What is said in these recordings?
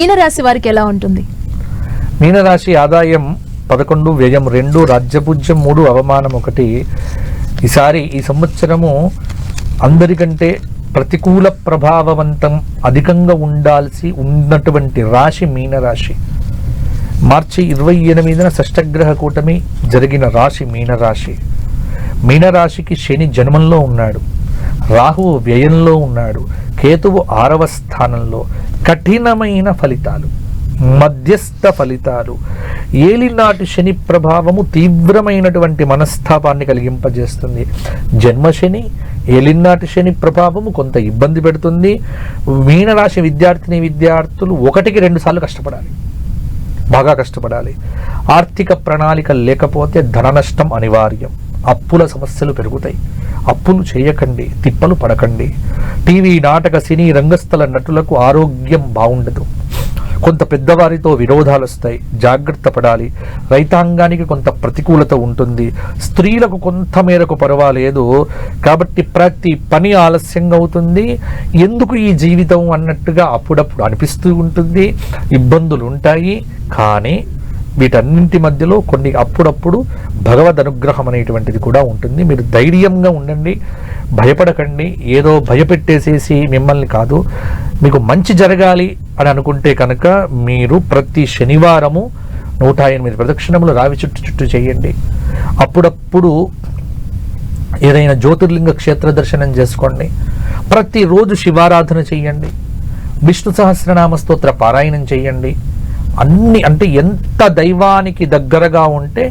మీనరాశి వారికి ఎలా ఉంటుంది? మీనరాశి ఆదాయం 11, వ్యయం 2, రాజ్యపూజ్యం 3, అవమానం 1. ఈసారి ఈ సంవత్సరము అందరికంటే ప్రతికూల ప్రభావవంతం అధికంగా ఉండాల్సి ఉన్నటువంటి రాశి మీనరాశి. మార్చి 28న షష్టగ్రహ కూటమి జరిగిన రాశి మీనరాశి. మీనరాశికి శని జన్మంలో ఉన్నాడు, రాహువు వ్యయంలో ఉన్నాడు, కేతువు 6వ స్థానంలో. కఠినమైన ఫలితాలు, మధ్యస్థ ఫలితాలు. ఏలినాటి శని ప్రభావము తీవ్రమైనటువంటి మనస్తాపాన్ని కలిగింపజేస్తుంది. జన్మశని, ఏలినాటి శని ప్రభావము కొంత ఇబ్బంది పెడుతుంది. మీనరాశి విద్యార్థులు 1-2 సార్లు కష్టపడాలి, బాగా కష్టపడాలి. ఆర్థిక ప్రణాళిక లేకపోతే ధన నష్టం అనివార్యం. అప్పుల సమస్యలు పెరుగుతాయి. అప్పులు చేయకండి, తిప్పలు పడకండి. టీవీ, నాటక, సినీ రంగస్థల నటులకు ఆరోగ్యం బాగుండదు. కొంత పెద్దవారితో విరోధాలు వస్తాయి, జాగ్రత్త పడాలి. రైతాంగానికి కొంత ప్రతికూలత ఉంటుంది. స్త్రీలకు కొంత మేరకు పర్వాలేదు. కాబట్టి ప్రతి పని ఆలస్యంగా అవుతుంది. ఎందుకు ఈ జీవితం అన్నట్టుగా అప్పుడప్పుడు అనిపిస్తూ ఉంటుంది. ఇబ్బందులు ఉంటాయి. కానీ వీటన్నింటి మధ్యలో కొన్ని అప్పుడప్పుడు భగవద్ అనుగ్రహం అనేటువంటిది కూడా ఉంటుంది. మీరు ధైర్యంగా ఉండండి, భయపడకండి. ఏదో భయపెట్టేసేసి మిమ్మల్ని కాదు, మీకు మంచి జరగాలి అని అనుకుంటే కనుక మీరు ప్రతి శనివారము 108 ప్రదక్షిణములు రావి చుట్టూ చేయండి. అప్పుడప్పుడు ఏదైనా జ్యోతిర్లింగ క్షేత్ర దర్శనం చేసుకోండి. ప్రతిరోజు శివారాధన చేయండి. విష్ణు సహస్రనామ స్తోత్ర పారాయణం చేయండి. అన్ని అంటే ఎంత దైవానికి దగ్గరగా ఉంటే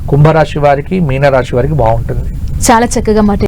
కుంభరాశి వారికి, మీనరాశి వారికి బాగుంటుంది. చాలా చక్కగా మాట